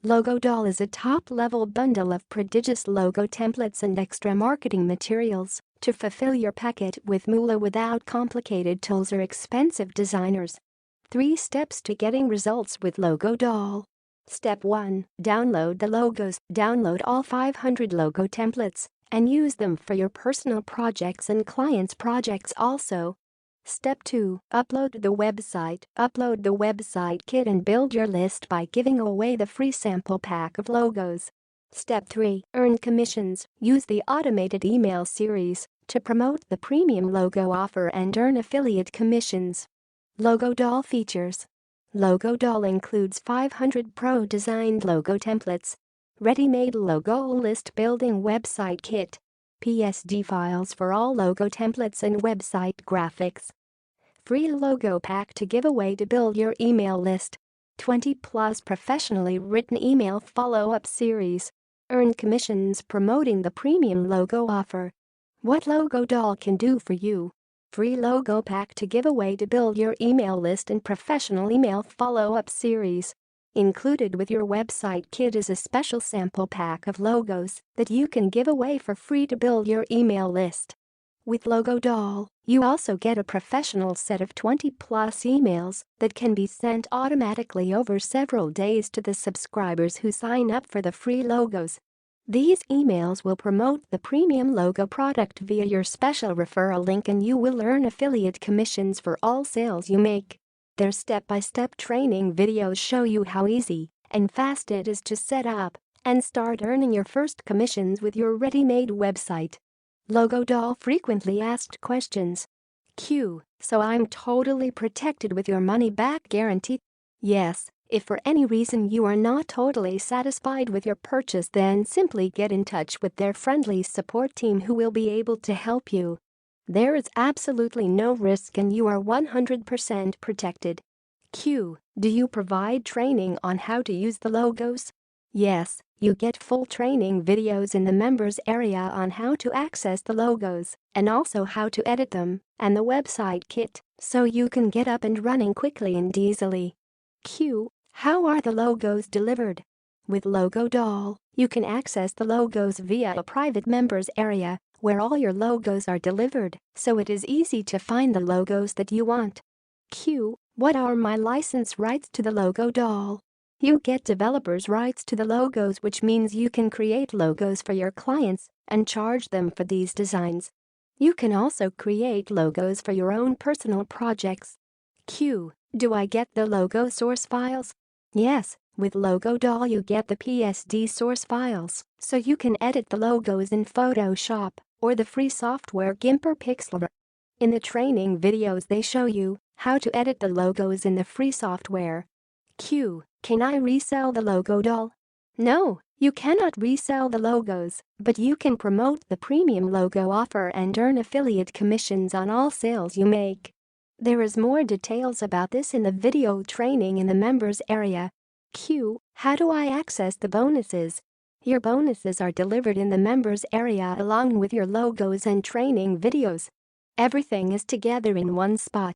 Logo Doll is a top-level bundle of prodigious logo templates and extra marketing materials to fulfill your packet with moolah without complicated tools or expensive designers. 3 steps to getting results with Logo Doll. Step 1. Download the logos. Download all 500 logo templates and use them for your personal projects and clients' projects also. Step 2. Upload the website. Upload the website kit and build your list by giving away the free sample pack of logos. Step 3. Earn commissions. Use the automated email series to promote the premium logo offer and earn affiliate commissions. Logo Doll features. Logo Doll includes 500 pro-designed logo templates, ready-made logo list building website kit, PSD files for all logo templates and website graphics. Free logo pack to give away to build your email list. 20+ professionally written email follow-up series. Earn commissions promoting the premium logo offer. What Logo Doll can do for you. Free logo pack to give away to build your email list and professional email follow-up series. Included with your website kit is a special sample pack of logos that you can give away for free to build your email list. With Logo Doll, you also get a professional set of 20+ emails that can be sent automatically over several days to the subscribers who sign up for the free logos. These emails will promote the premium logo product via your special referral link and you will earn affiliate commissions for all sales you make. Their step-by-step training videos show you how easy and fast it is to set up and start earning your first commissions with your ready-made website. Logo Doll frequently asked questions. Q. So I'm totally protected with your money-back guarantee? Yes, if for any reason you are not totally satisfied with your purchase, then simply get in touch with their friendly support team who will be able to help you. There is absolutely no risk and you are 100% protected. Q. Do you provide training on how to use the logos? Yes, you get full training videos in the members area on how to access the logos and also how to edit them and the website kit so you can get up and running quickly and easily. Q. How are the logos delivered? With Logo Doll, you can access the logos via a private members area where all your logos are delivered, so it is easy to find the logos that you want. Q. What are my license rights to the Logo Doll? You get developers' rights to the logos, which means you can create logos for your clients and charge them for these designs. You can also create logos for your own personal projects. Q. Do I get the logo source files? Yes, with Logo Doll you get the PSD source files, so you can edit the logos in Photoshop or the free software GIMP or Pixlr. In the training videos they show you how to edit the logos in the free software. Q. Can I resell the Logo Doll? No, you cannot resell the logos, but you can promote the premium logo offer and earn affiliate commissions on all sales you make. There is more details about this in the video training in the members area. Q. How do I access the bonuses? Your bonuses are delivered in the members area along with your logos and training videos. Everything is together in one spot.